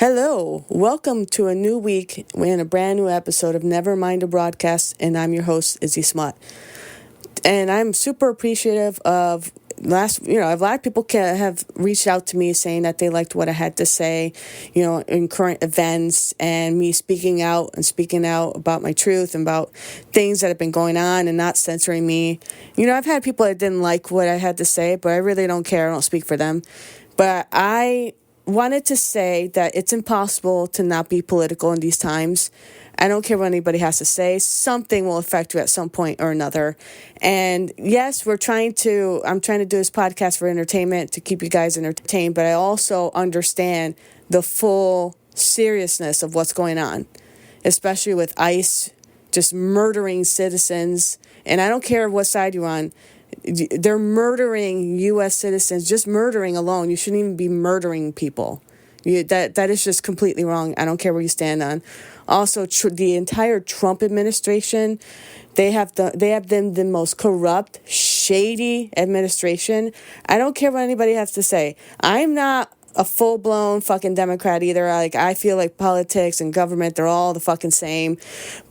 Hello, welcome to a new week and a brand new episode of Never Mind a Broadcast, and I'm your host, IzzySmut. And I'm super appreciative of a lot of people have reached out to me saying that they liked what I had to say, in current events and me speaking out about my truth and about things that have been going on and not censoring me. I've had people that didn't like what I had to say, but I really don't care. I don't speak for them. But I wanted to say that it's impossible to not be political in these times. I don't care what anybody has to say. Something will affect you at some point or another. And yes, I'm trying to do this podcast for entertainment, to keep you guys entertained, but I also understand the full seriousness of what's going on, especially with ICE just murdering citizens. And I don't care what side you're on. They're murdering U.S. citizens, just murdering alone. You shouldn't even be murdering people. That is just completely wrong. I don't care where you stand on. Also, the entire Trump administration, they have been the most corrupt, shady administration. I don't care what anybody has to say. I'm not a full-blown fucking Democrat either. I feel like politics and government, they're all the fucking same.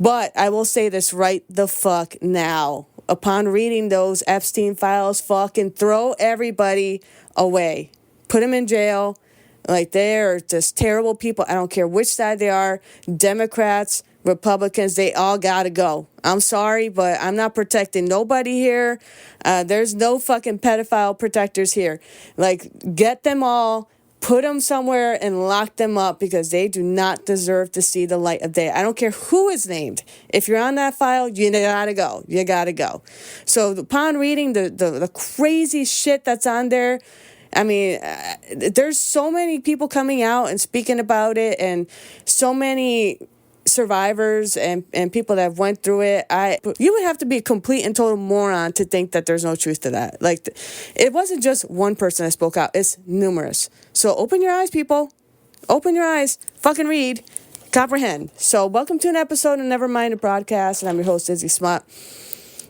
But I will say this right the fuck now. Upon reading those Epstein files, fucking throw everybody away. Put them in jail. They're just terrible people. I don't care which side they are. Democrats, Republicans, they all gotta go. I'm sorry, but I'm not protecting nobody here. There's no fucking pedophile protectors here. Get them all. Put them somewhere and lock them up because they do not deserve to see the light of day. I don't care who is named. If you're on that file, you gotta go. You gotta go. So upon reading the crazy shit that's on there, there's so many people coming out and speaking about it, and so many survivors and people that have went through it. You would have to be a complete and total moron to think that there's no truth to that. It wasn't just one person that spoke out. It's numerous. So open your eyes, people. Open your eyes. Fucking read. Comprehend. So welcome to an episode of Never Mind a Broadcast, and I'm your host, IzzySmut.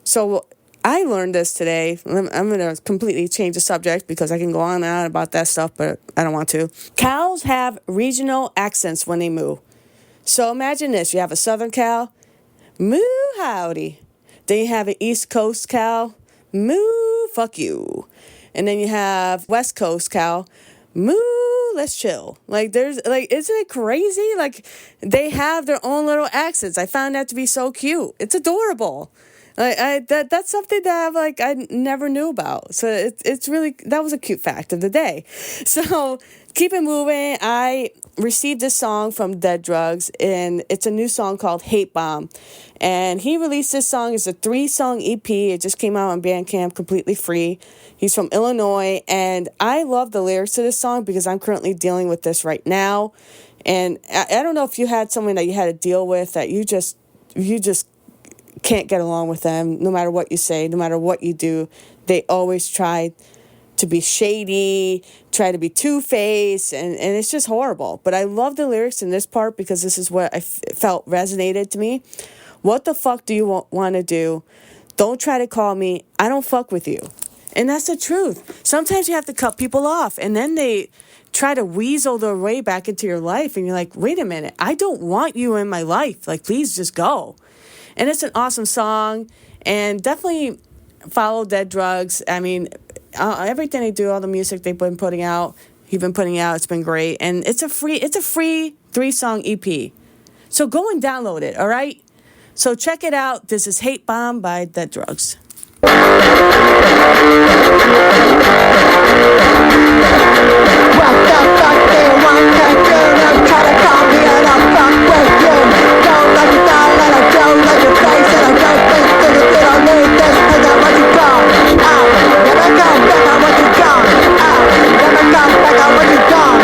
So I learned this today. I'm going to completely change the subject because I can go on and on about that stuff, but I don't want to. Cows have regional accents when they moo. So imagine this. You have a southern cow, moo howdy. Then you have an East Coast cow, moo fuck you. And then you have West Coast cow, moo let's chill. Isn't it crazy? They have their own little accents. I found that to be so cute. It's adorable. That's something that I never knew about. So it's really, that was a cute fact of the day. So keep it moving. I received this song from Dead Drugs, and it's a new song called Hate Bomb. And he released this song as a 3-song EP. It just came out on Bandcamp completely free. He's from Illinois, and I love the lyrics to this song because I'm currently dealing with this right now. And I don't know if you had someone that you had to deal with that you just can't get along with them. No matter what you say, no matter what you do, they always try to be shady, try to be two-faced, and it's just horrible. But I love the lyrics in this part because this is what I felt resonated to me. What the fuck do you want to do? Don't try to call me. I don't fuck with you. And that's the truth. Sometimes you have to cut people off, and then they try to weasel their way back into your life, and you're like, wait a minute, I don't want you in my life. Please just go. And it's an awesome song, and definitely follow Dead Drugs. Everything they do, all the music they've been putting out, it's been great. And it's a free 3-song EP. So go and download it, all right? So check it out. This is Hate Bomb by Dead Drugs. What the fuck do you want to do? Don't try to call me and I'll fuck with you. Don't let me down and I don't let your face, and I don't think that you don't need this. I got what you got. Never come back on what you got. Never come back on what you got.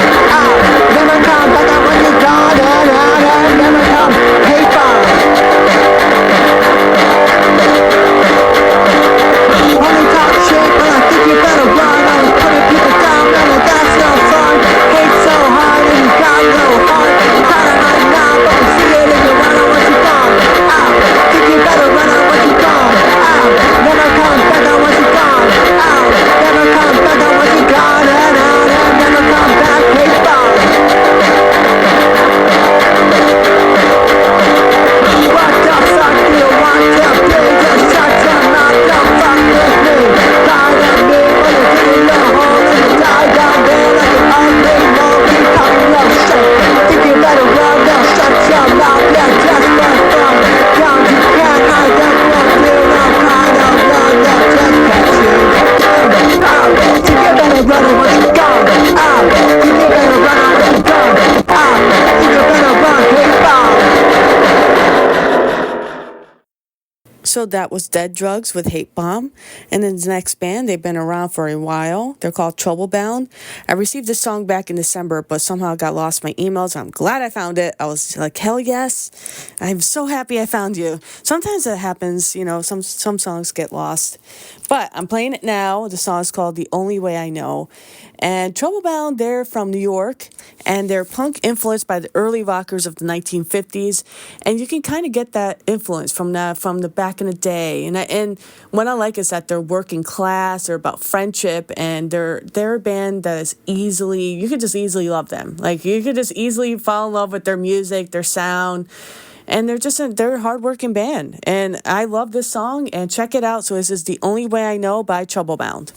Never come back on what you got. Never come. Hate bomb. Only talk shit, but I think you better run. I was putting people down, and that's no fun. Hate so hard, and you So that was Dead Drugs with Hate Bomb. And then the next band, they've been around for a while. They're called Troublebound. I received this song back in December, but somehow got lost in my emails. I'm glad I found it. I was like, hell yes. I'm so happy I found you. Sometimes that happens, some songs get lost. But I'm playing it now. The song is called The Only Way I Know. And Troublebound, they're from New York, and they're punk influenced by the early rockers of the 1950s. And you can kind of get that influence from the back in the day. And what I like is that they're working class, they're about friendship, and they're a band that is you could just easily love them. Like, you could just easily fall in love with their music, their sound. And they're a hardworking band. And I love this song, and check it out. So this is The Only Way I Know by Troublebound.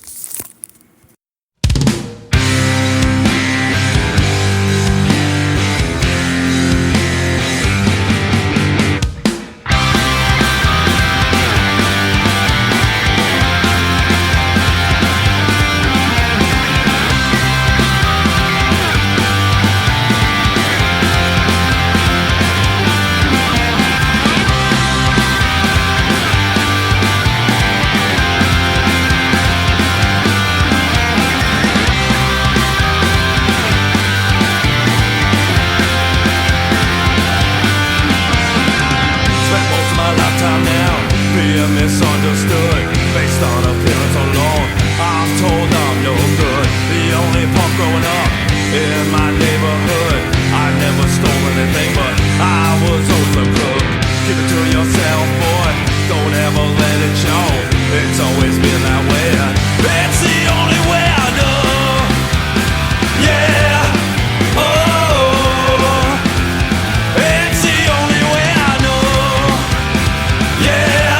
Misunderstood based on appearance alone. I'm told I'm no good, the only punk growing up in my neighborhood. I never stole anything, but I was always a crook. Keep it to yourself, boy, don't ever let it show. It's always been that way. It's the only way I know. Yeah, oh, it's the only way I know. Yeah.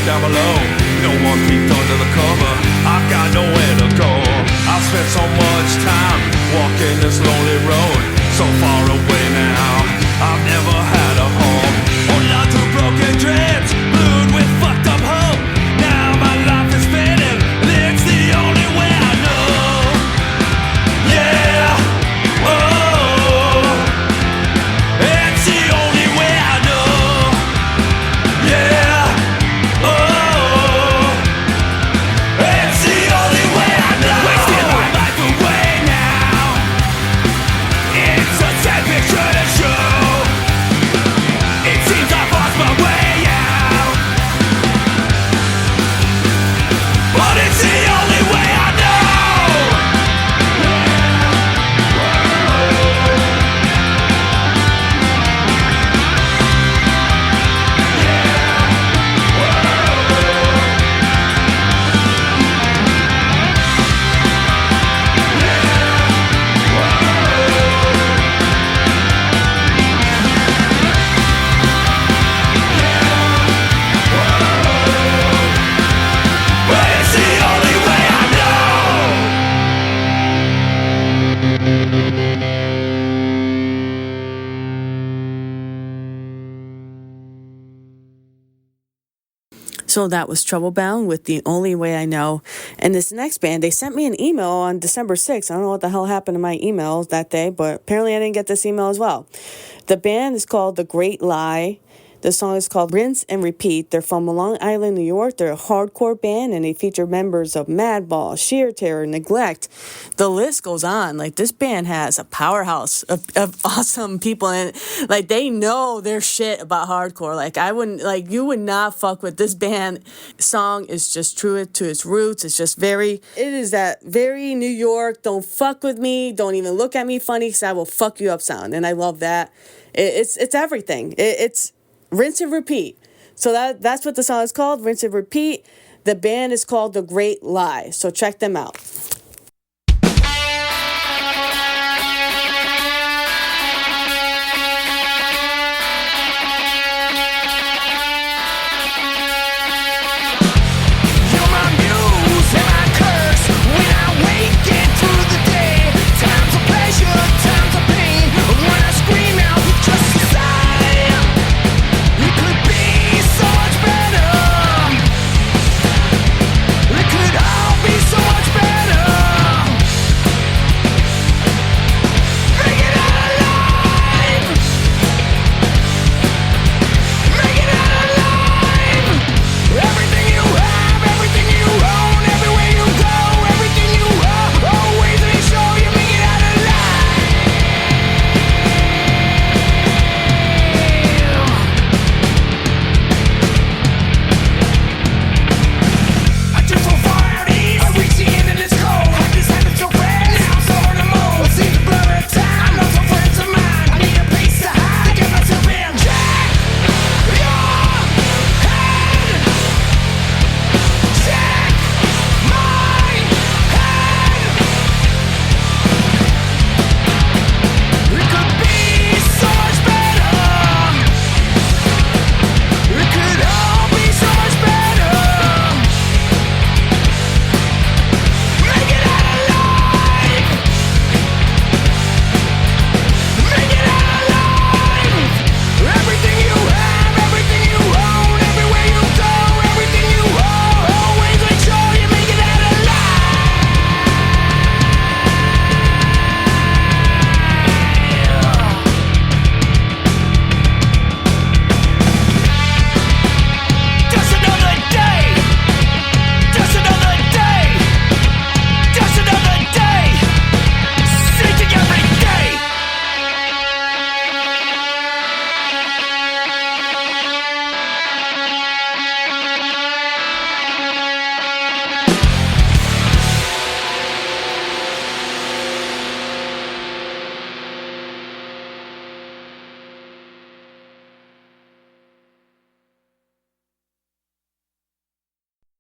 Down below, no one peeked under the cover. I've got nowhere to go. I've spent so much time walking this lonely road, so far away now. I've never had a home. Holding on to broken dreams, glued with fucked up hope. Now my life is spinning. It's the only way I know. Yeah, oh, it's the only way I know. Yeah. So that was Troublebound with The Only Way I Know. And this next band, they sent me an email on December 6th. I don't know what the hell happened to my emails that day, but apparently I didn't get this email as well. The band is called The Great Lie. The song is called Rinse and Repeat. They're from Long Island, New York. They're a hardcore band, and they feature members of Madball, Sheer Terror, Neglect. The list goes on. Like, this band has a powerhouse of awesome people, and like, they know their shit about hardcore. Like, you would not fuck with this band. Song is just true to its roots. It is that very New York, don't fuck with me, don't even look at me funny, because I will fuck you up sound. And I love that. It's everything. It's Rinse and Repeat. So that's what the song is called, Rinse and Repeat. The band is called The Great Lie. So check them out. You're my muse and my curse when I wake into the day. Time's a pleasure.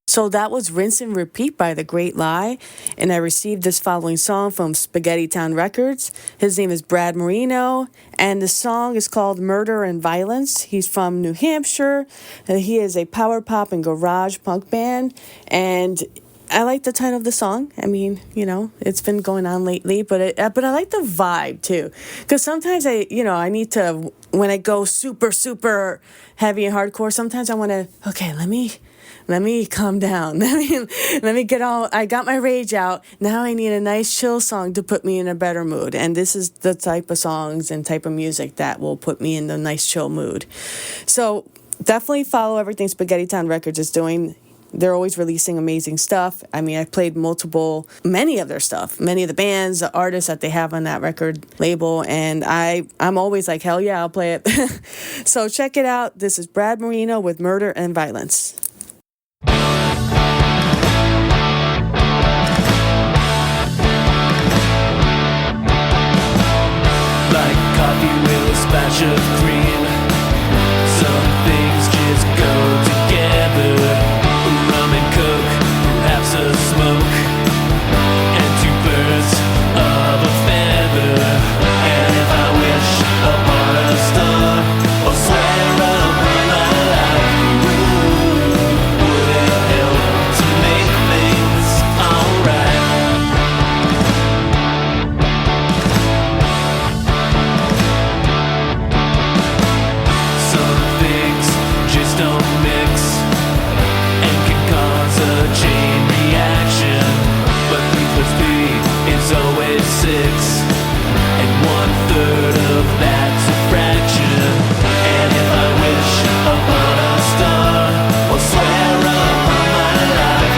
So that was Rinse and Repeat by The Great Lie, and I received this following song from Spaghetti Town Records. His name is Brad Marino, and the song is called Murder and Violence. He's from New Hampshire, and he is a power pop and garage punk band, and I like the title of the song. I mean, it's been going on lately, but I like the vibe too, because sometimes I need to, when I go super super heavy and hardcore. Sometimes I want to, okay, let me calm down. Let me get all, I got my rage out. Now I need a nice chill song to put me in a better mood. And this is the type of songs and type of music that will put me in the nice chill mood. So definitely follow everything Spaghetti Town Records is doing. They're always releasing amazing stuff. I mean, I've played many of their stuff, many of the bands, the artists that they have on that record label, and I'm always like, hell yeah, I'll play it. So check it out. This is Brad Marino with Murder and Violence. Like coffee with a splash of cream. Some things just go together. Rum and coke, perhaps a smoke, and two birds of a feather. And if I wish upon a star, or swear upon my life, would it help to make things alright? Some things just don't mix and can cause a chain reaction. But 3 plus 3 is always 6, and 1/3 of that's a fraction. And if I wish upon a star, or swear upon my life,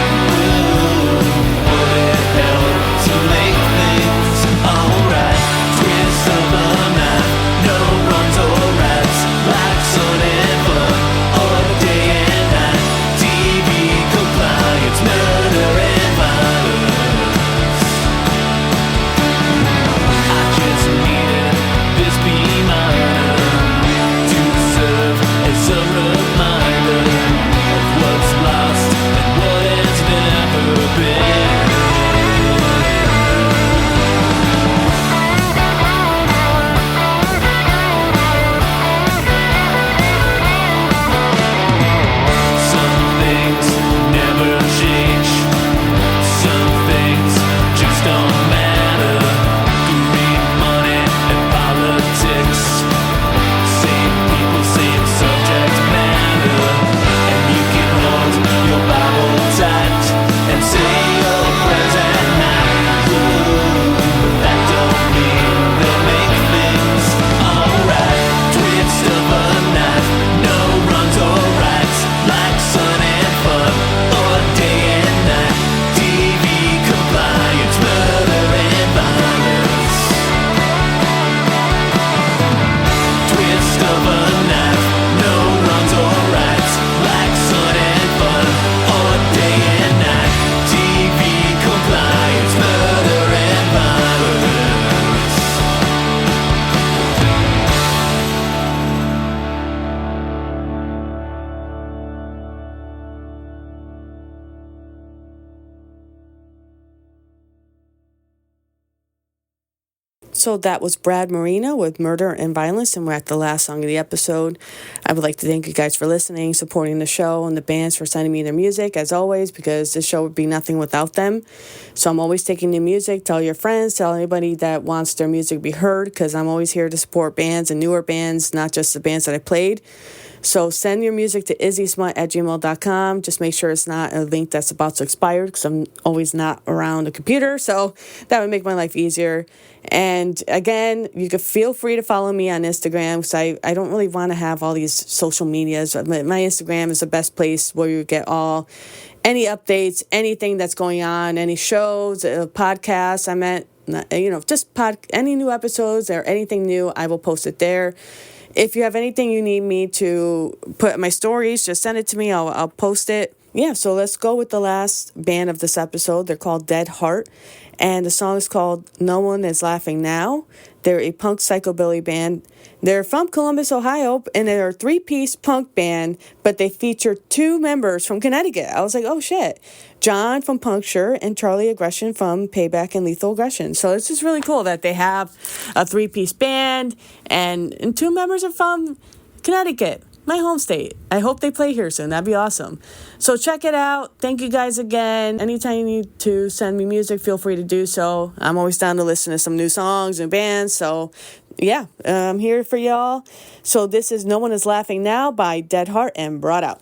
would it help to make things alright? Twist of a knife, no wrongs or rights, like sun and fun, or day and night. TV compliance, murder and violence. I just needed this reminder to serve as a reminder of what's lost and what has never been. Some things never change. Some things just don't matter. Greed, money, and politics. Same people, same subject matter. And you can hold your Bible tight and say your prayers at night. But that don't mean they'll make things alright. Twist of a knife, no wrongs or rights, like sun and fun, or day and night. TV compliance, murder and violence. Twist of a knife, no wrongs or rights, like sun and fun, or day and night. TV compliance, murder and violence. So that was Brad Marino with Murder and Violence, and we're at the last song of the episode. I would like to thank you guys for listening, supporting the show, and the bands for sending me their music, as always, because this show would be nothing without them. So I'm always taking new music. Tell your friends, tell anybody that wants their music to be heard, because I'm always here to support bands and newer bands, not just the bands that I played. So send your music to IzzySmut@gmail.com. Just make sure it's not a link that's about to expire, because I'm always not around a computer. So that would make my life easier. And again, you can feel free to follow me on Instagram, because I don't really want to have all these social medias. My Instagram is the best place where you get any updates, anything that's going on, any shows, podcasts. I meant, any new episodes or anything new, I will post it there. If you have anything you need me to put in my stories, just send it to me. I'll post it. yeah, so let's go with the last band of this episode. They're called Dead Heart, and the song is called No One Is Laughing Now. They're a punk psychobilly band. They're from Columbus, Ohio, and they're a three-piece punk band, but they feature two members from Connecticut. I was like, oh shit. John from Puncture and Charlie Aggression from Payback and Lethal Aggression. So it's just really cool that they have a three-piece band, and two members are from Connecticut, my home state. I hope they play here soon. That'd be awesome. So check it out. Thank you guys again. Anytime you need to send me music, feel free to do so. I'm always down to listen to some new songs and bands. So yeah, I'm here for y'all. So this is No One Is Laughing Now by Dead Heart and Brought Out.